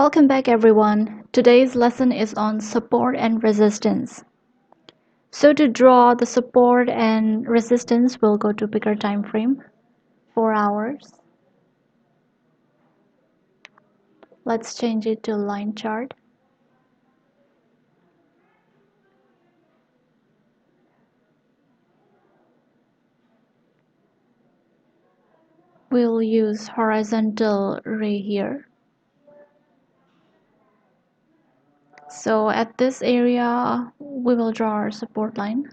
Welcome back everyone. Today's lesson is on support and resistance. So to draw the support and resistance, we'll go to bigger time frame, 4 hours. Let's change it to line chart. We'll use horizontal ray here. So at this area, we will draw our support line.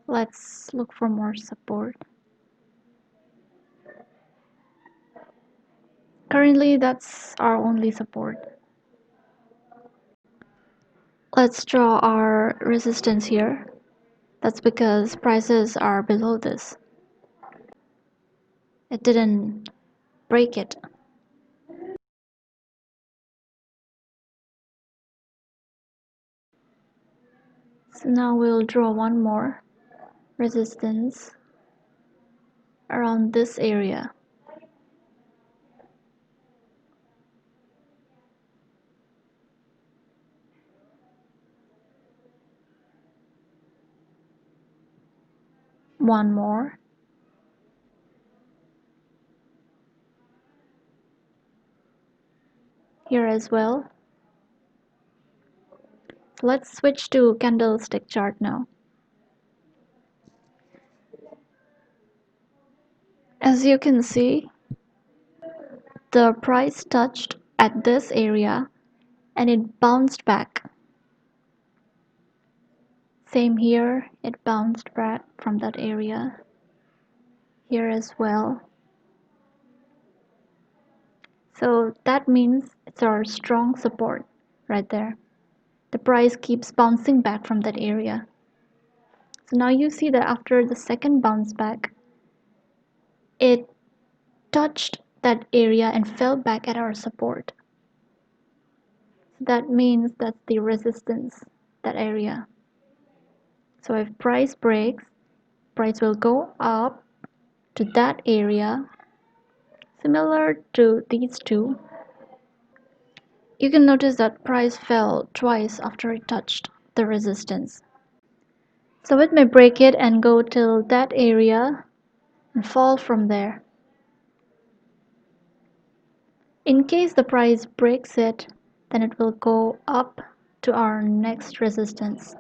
Let's look for more support. Currently, that's our only support. Let's draw our resistance here. That's because prices are below this. It didn't break it. So now we'll draw one more resistance around this area. One more. Here as well. Let's switch to candlestick chart now. As you can see, the price touched at this area and it bounced back. Same here, it bounced back from that area. Here as well. So that means it's our strong support right there. The price keeps bouncing back from that area. So now you see that after the second bounce back, it touched that area and fell back at our support. So that means that's the resistance, that area. So if price breaks, price will go up to that area, similar to these two. You can notice that price fell twice after it touched the resistance. So it may break it and go till that area and fall from there. In case the price breaks it, then it will go up to our next resistance.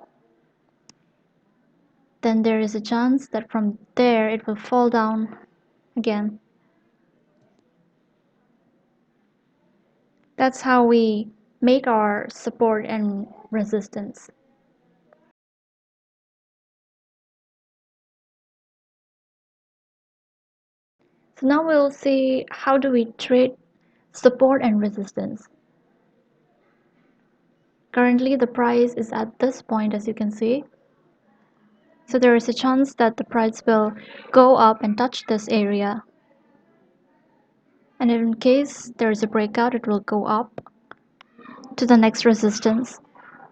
Then there is a chance that from there it will fall down again. That's how we make our support and resistance. So now we'll see how do we trade support and resistance. Currently the price is at this point, as you can see. So there is a chance that the price will go up and touch this area. And in case there is a breakout, it will go up to the next resistance.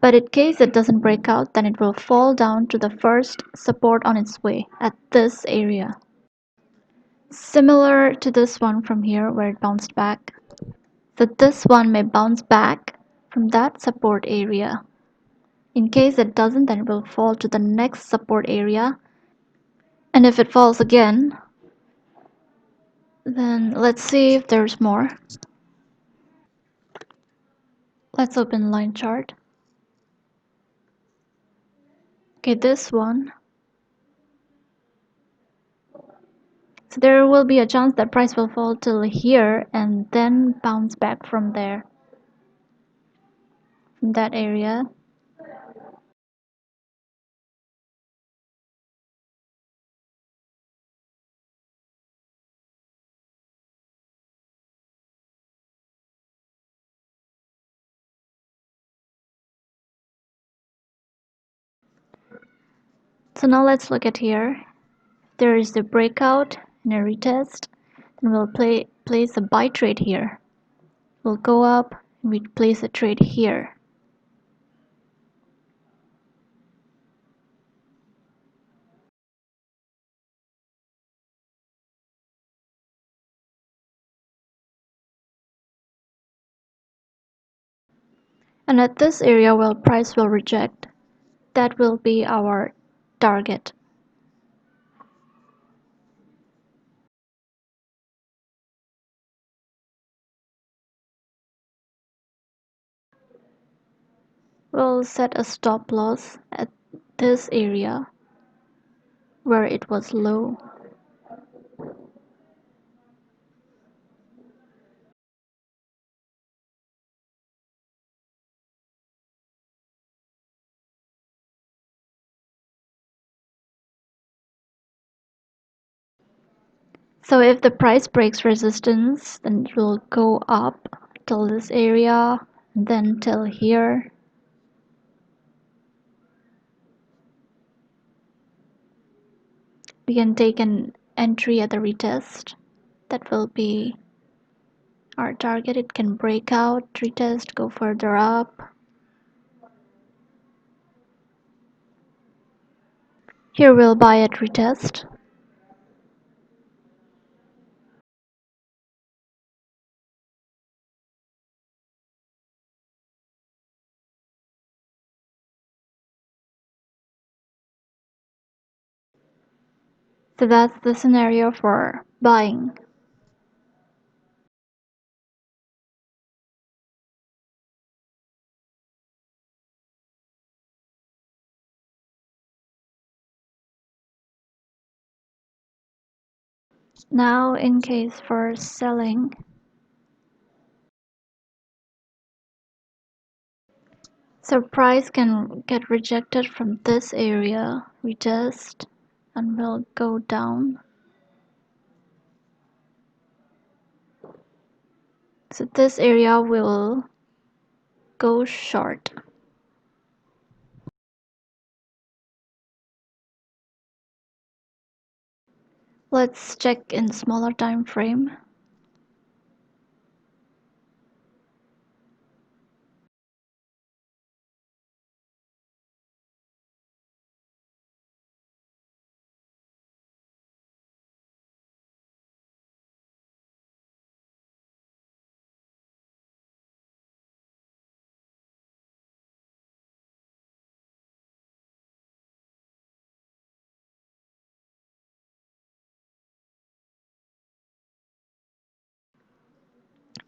But in case it doesn't break out, then it will fall down to the first support on its way at this area. Similar to this one from here where it bounced back. So this one may bounce back from that support area. In case it doesn't, then it will fall to the next support area. And if it falls again, then let's see if there's more. Let's open line chart. Okay, this one. So there will be a chance that price will fall till here and then bounce back from there, from that area. So now let's look at here. There is the breakout and a retest, and we'll place a buy trade here. We'll go up and we place a trade here. And at this area where price will reject, that will be our target. We'll set a stop loss at this area where it was low. So if the price breaks resistance, then it will go up till this area, then till here. We can take an entry at the retest. That will be our target. It can break out, retest, go further up. Here we'll buy at retest. So that's the scenario for buying. Now in case for selling, so price can get rejected from this area, retest, and will go down. So this area will go short. Let's check in smaller time frame.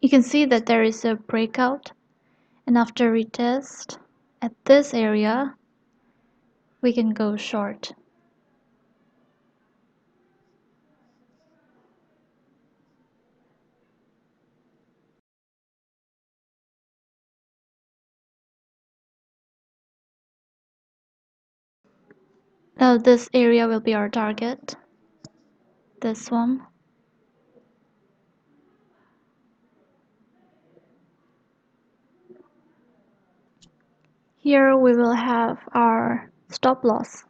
You can see that there is a breakout, and after retest at this area we can go short. Now this area will be our target, this one. Here we will have our stop loss.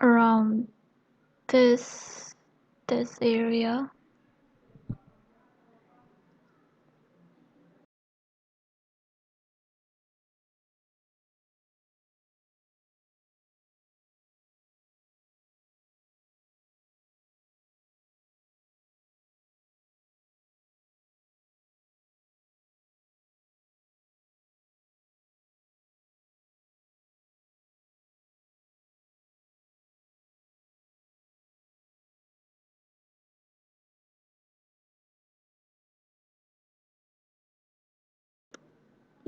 Around this area.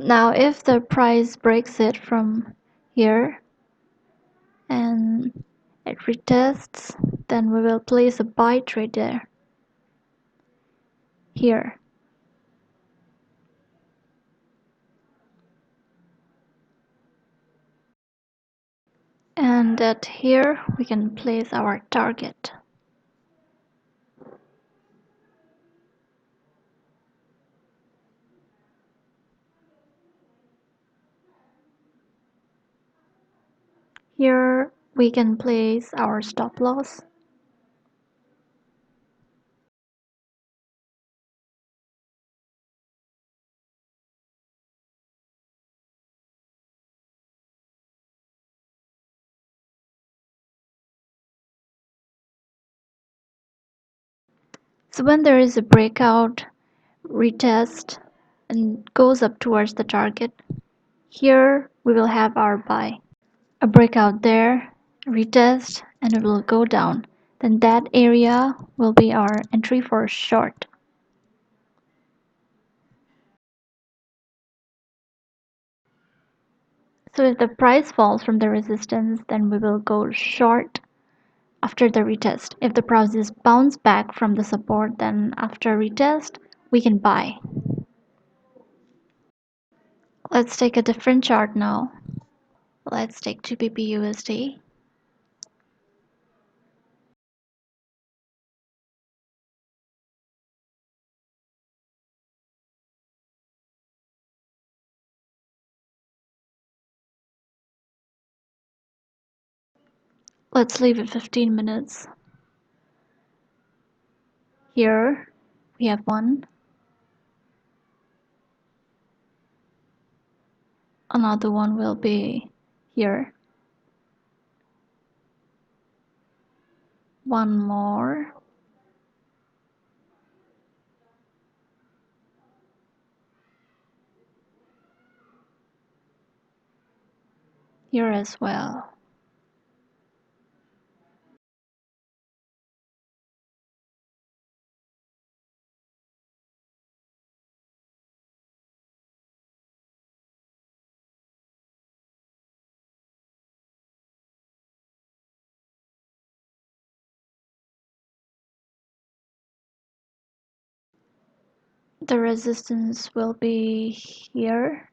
Now if the price breaks it from here and it retests, then we will place a buy trade there, here. And at here we can place our target. Here we can place our stop loss. So when there is a breakout, retest, and goes up towards the target, here we will have our buy. A breakout there, retest, and it will go down. Then that area will be our entry for short. So if the price falls from the resistance, then we will go short after the retest. If the prices bounce back from the support, then after retest, we can buy. Let's take a different chart now. Let's take 2PP USD. Let's leave it 15 minutes. Here we have one. Another one will be here. One more. Here as well. The resistance will be here.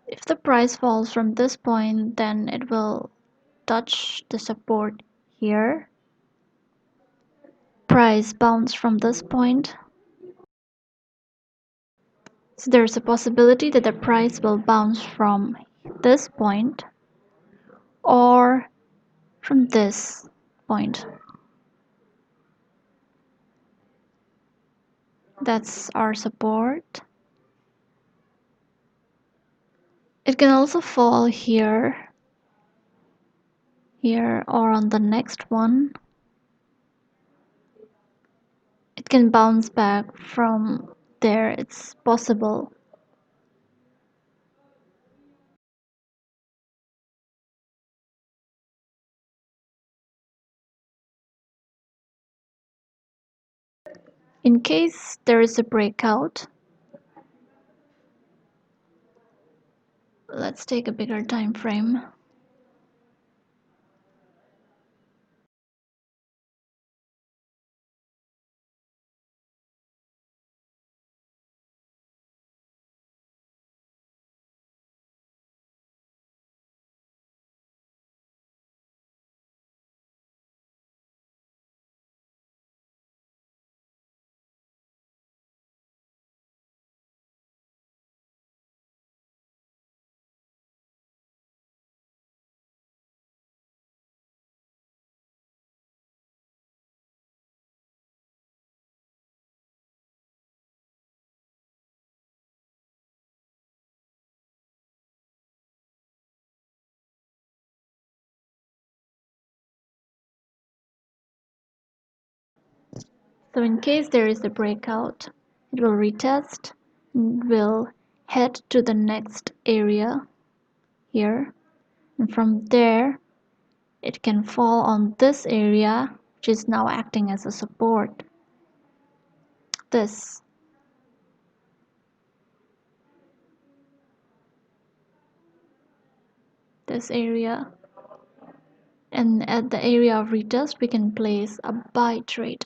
If the price falls from this point, then it will touch the support here. Price bounce from this point. So there's a possibility that the price will bounce from this point or from this point. That's our support. It can also fall here, here, or on the next one. It can bounce back from there, it's possible. In case there is a breakout, let's take a bigger time frame. So in case there is a breakout, it will retest and will head to the next area here, and from there it can fall on this area, which is now acting as a support. This area, and at the area of retest we can place a buy trade.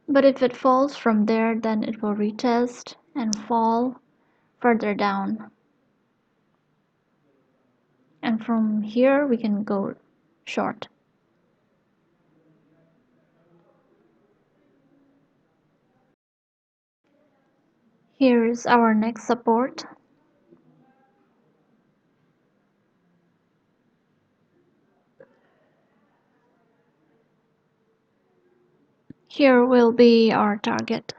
But if it falls from there, then it will retest and fall further down, and from here we can go short. Here's our next support. Here will be our target.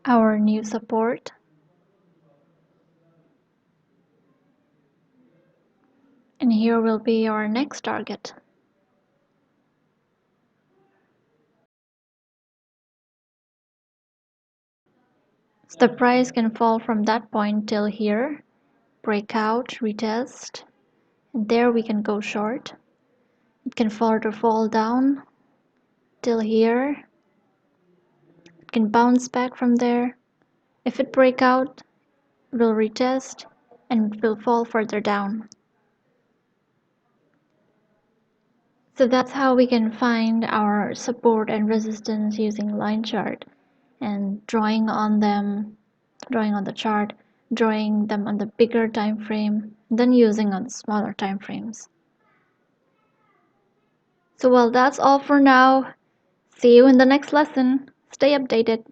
Our new support. And here will be our next target. So the price can fall from that point till here, break out, retest, and there we can go short. It can further fall down till here. It can bounce back from there. If it break out, it will retest and it will fall further down. So that's how we can find our support and resistance using line chart and drawing on them, drawing on the chart, drawing them on the bigger time frame, then using on the smaller time frames. So well, that's all for now. See you in the next lesson. Stay updated.